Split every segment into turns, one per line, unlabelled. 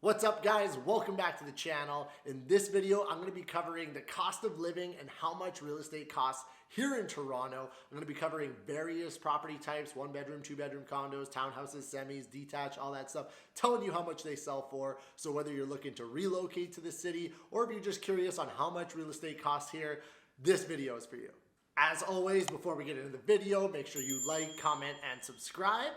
What's up guys? Welcome back to the channel. In this video, I'm going to be covering the cost of living and how much real estate costs here in Toronto. I'm going to be covering various property types, 1-bedroom, 2-bedroom condos, townhouses, semis, detached, all that stuff, telling you how much they sell for. So whether you're looking to relocate to the city or if you're just curious on how much real estate costs here, this video is for you. As always, before we get into the video, make sure you like, comment, and subscribe.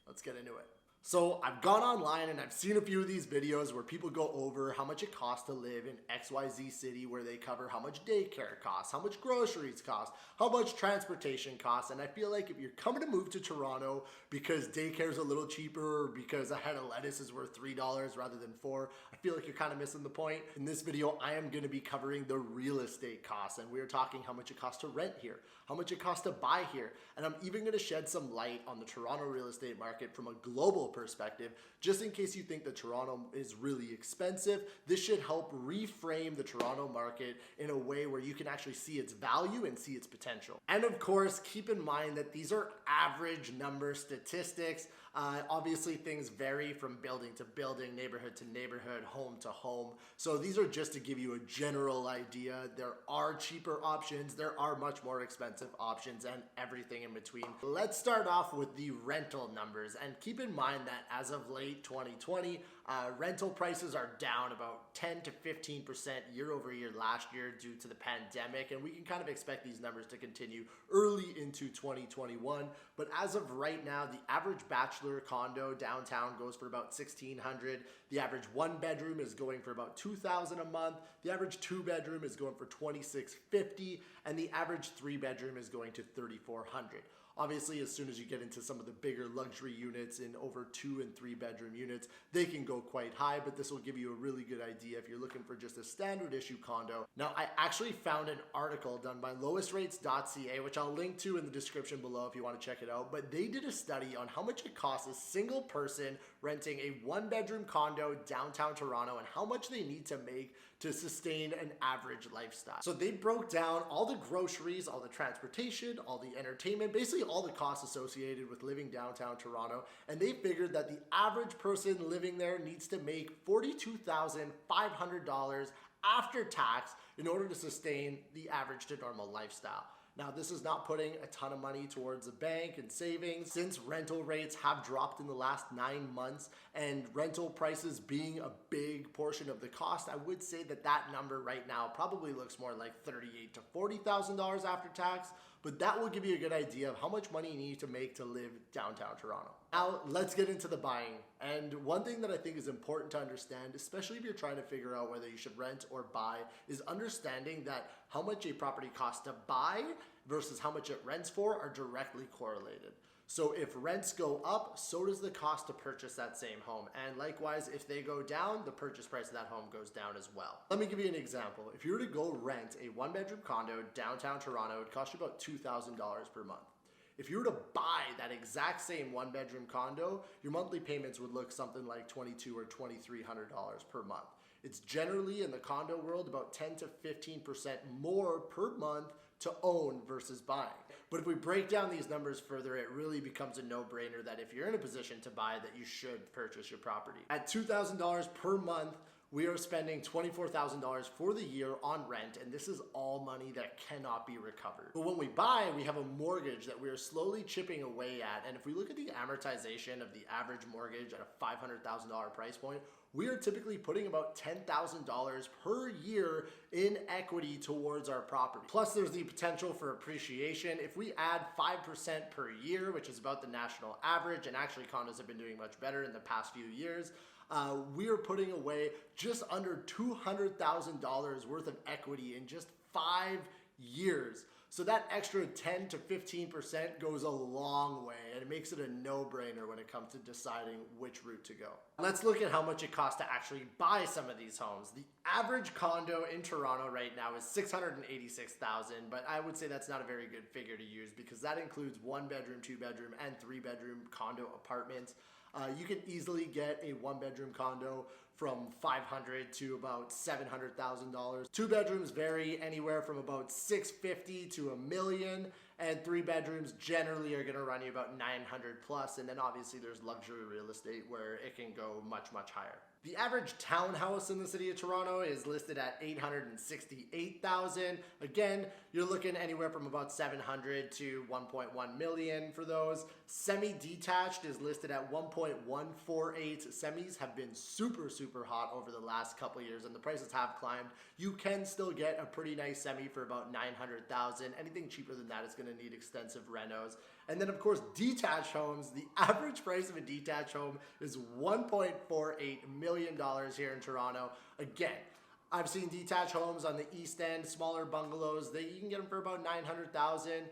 Let's get into it. So I've gone online and I've seen a few of these videos where people go over how much it costs to live in XYZ city, where they cover how much daycare costs, how much groceries cost, how much transportation costs. And I feel like if you're coming to move to Toronto because daycare is a little cheaper or because a head of lettuce is worth $3 rather than $4, I feel like you're kind of missing the point. In this video, I am going to be covering the real estate costs, and we're talking how much it costs to rent here, how much it costs to buy here. And I'm even going to shed some light on the Toronto real estate market from a global perspective, just in case you think that Toronto is really expensive. This should help reframe the Toronto market in a way where you can actually see its value and see its potential. And of course, keep in mind that these are average number statistics. Obviously, things vary from building to building, neighborhood to neighborhood, home to home. So these are just to give you a general idea. There are cheaper options, there are much more expensive options, and everything in between. Let's start off with the rental numbers, and keep in mind that as of late 2020, rental prices are down about 10 to 15% year over year last year due to the pandemic, and we can kind of expect these numbers to continue early into 2021. But as of right now, the average bachelor condo downtown goes for about $1,600. The average 1-bedroom is going for about $2,000 a month. The average 2-bedroom is going for $2,650, and the average 3-bedroom is going to $3,400. Obviously, as soon as you get into some of the bigger luxury units in over 2 and 3 bedroom units, they can go quite high, but this will give you a really good idea if you're looking for just a standard issue condo. Now, I actually found an article done by lowestrates.ca, which I'll link to in the description below if you want to check it out, but they did a study on how much it costs a single person renting a 1-bedroom condo downtown Toronto and how much they need to make to sustain an average lifestyle. So they broke down all the groceries, all the transportation, all the entertainment, basically all the costs associated with living downtown Toronto, and they figured that the average person living there needs to make $42,500 after tax in order to sustain the average to normal lifestyle. Now, this is not putting a ton of money towards the bank and savings, since rental rates have dropped in the last 9 months, and rental prices being a big portion of the cost. I would say that that number right now probably looks more like $38,000 to $40,000 after tax, but that will give you a good idea of how much money you need to make to live downtown Toronto. Now, let's get into the buying. And one thing that I think is important to understand, especially if you're trying to figure out whether you should rent or buy, is understanding that how much a property costs to buy versus how much it rents for are directly correlated. So if rents go up, so does the cost to purchase that same home. And likewise, if they go down, the purchase price of that home goes down as well. Let me give you an example. If you were to go rent a 1-bedroom condo downtown Toronto, it would cost you about $2,000 per month. If you were to buy that exact same 1-bedroom condo, your monthly payments would look something like $2,200 or $2,300 per month. It's generally, in the condo world, about 10 to 15% more per month to own versus buying. But if we break down these numbers further, it really becomes a no-brainer that if you're in a position to buy, that you should purchase your property. At $2,000 per month, we are spending $24,000 for the year on rent, and this is all money that cannot be recovered. But when we buy, we have a mortgage that we are slowly chipping away at, and if we look at the amortization of the average mortgage at a $500,000 price point, we are typically putting about $10,000 per year in equity towards our property. Plus, there's the potential for appreciation. If we add 5% per year, which is about the national average, and actually condos have been doing much better in the past few years, we are putting away just under $200,000 worth of equity in just 5 years. So that extra 10 to 15% goes a long way, and it makes it a no-brainer when it comes to deciding which route to go. Let's look at how much it costs to actually buy some of these homes. The average condo in Toronto right now is $686,000, but I would say that's not a very good figure to use because that includes 1-bedroom, 2-bedroom, and 3-bedroom condo apartments. You can easily get a 1-bedroom condo from $500,000 to about $700,000. 2 bedrooms vary anywhere from about $650,000 to $1 million, and 3 bedrooms generally are gonna run you about $900,000 plus, and then obviously there's luxury real estate where it can go much, much higher. The average townhouse in the city of Toronto is listed at $868,000. Again, you're looking anywhere from about $700 to $1.1 million for those. Semi-detached is listed at $1.148. Semis have been super hot over the last couple of years, and the prices have climbed. You can still get a pretty nice semi for about $900,000. Anything cheaper than that is going to need extensive renos. And then, of course, detached homes. The average price of a detached home is $1.48 million here in Toronto. Again, I've seen detached homes on the East End, smaller bungalows. You can get them for about $900,000.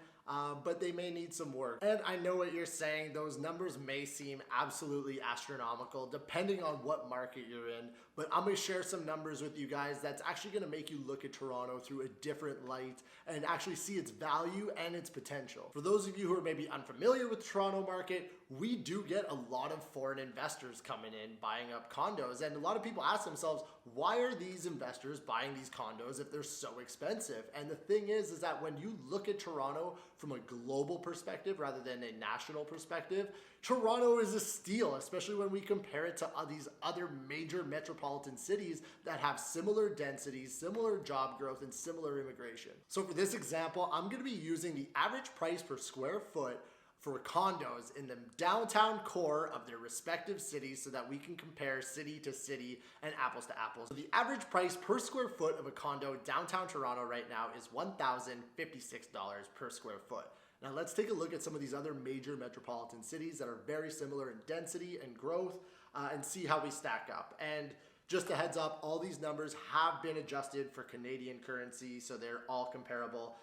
But they may need some work. And I know what you're saying, those numbers may seem absolutely astronomical depending on what market you're in, but I'm gonna share some numbers with you guys that's actually gonna make you look at Toronto through a different light and actually see its value and its potential. For those of you who are maybe unfamiliar with the Toronto market, we do get a lot of foreign investors coming in, buying up condos, and a lot of people ask themselves, why are these investors buying these condos if they're so expensive? And the thing is that when you look at Toronto from a global perspective rather than a national perspective, Toronto is a steal, especially when we compare it to these other major metropolitan cities that have similar densities, similar job growth, and similar immigration. So for this example, I'm going to be using the average price per square foot for condos in the downtown core of their respective cities so that we can compare city to city and apples to apples. So the average price per square foot of a condo downtown Toronto right now is $1,056 per square foot. Now let's take a look at some of these other major metropolitan cities that are very similar in density and growth and see how we stack up. And just a heads up, all these numbers have been adjusted for Canadian currency, so they're all comparable.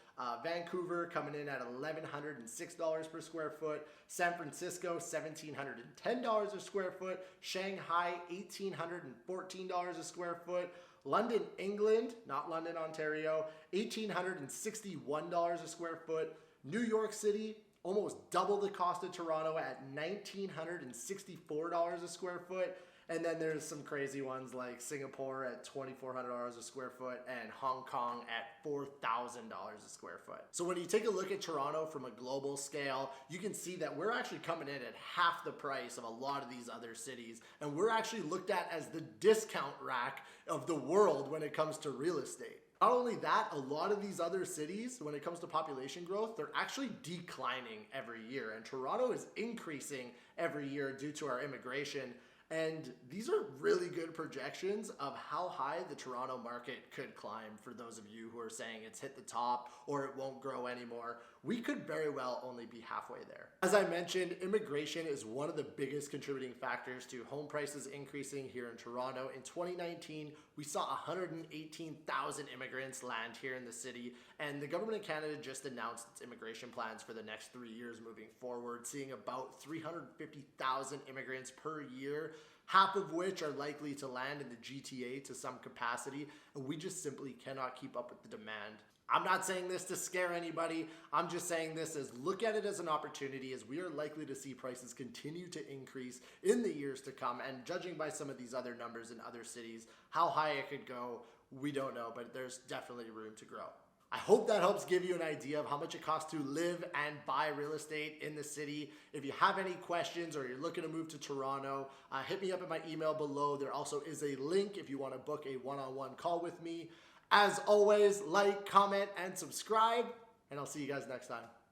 Vancouver coming in at $1,106 per square foot. San Francisco, $1,710 a square foot. Shanghai, $1,814 a square foot. London, England, not London, Ontario, $1,861 a square foot. New York City, almost double the cost of Toronto at $1,964 a square foot. And then there's some crazy ones like Singapore at $2,400 a square foot and Hong Kong at $4,000 a square foot. So when you take a look at Toronto from a global scale, you can see that we're actually coming in at half the price of a lot of these other cities. And we're actually looked at as the discount rack of the world when it comes to real estate. Not only that, a lot of these other cities, when it comes to population growth, they're actually declining every year. And Toronto is increasing every year due to our immigration. And these are really good projections of how high the Toronto market could climb for those of you who are saying it's hit the top or it won't grow anymore. We could very well only be halfway there. As I mentioned, immigration is one of the biggest contributing factors to home prices increasing here in Toronto. In 2019, we saw 118,000 immigrants land here in the city, and the government of Canada just announced its immigration plans for the next 3 years moving forward, seeing about 350,000 immigrants per year, half of which are likely to land in the GTA to some capacity, and we just simply cannot keep up with the demand. I'm not saying this to scare anybody. I'm just saying this as look at it as an opportunity, as we are likely to see prices continue to increase in the years to come. And judging by some of these other numbers in other cities, how high it could go, we don't know, but there's definitely room to grow. I hope that helps give you an idea of how much it costs to live and buy real estate in the city. If you have any questions or you're looking to move to Toronto, hit me up in my email below. There also is a link if you want to book a one-on-one call with me. As always, like, comment, and subscribe, and I'll see you guys next time.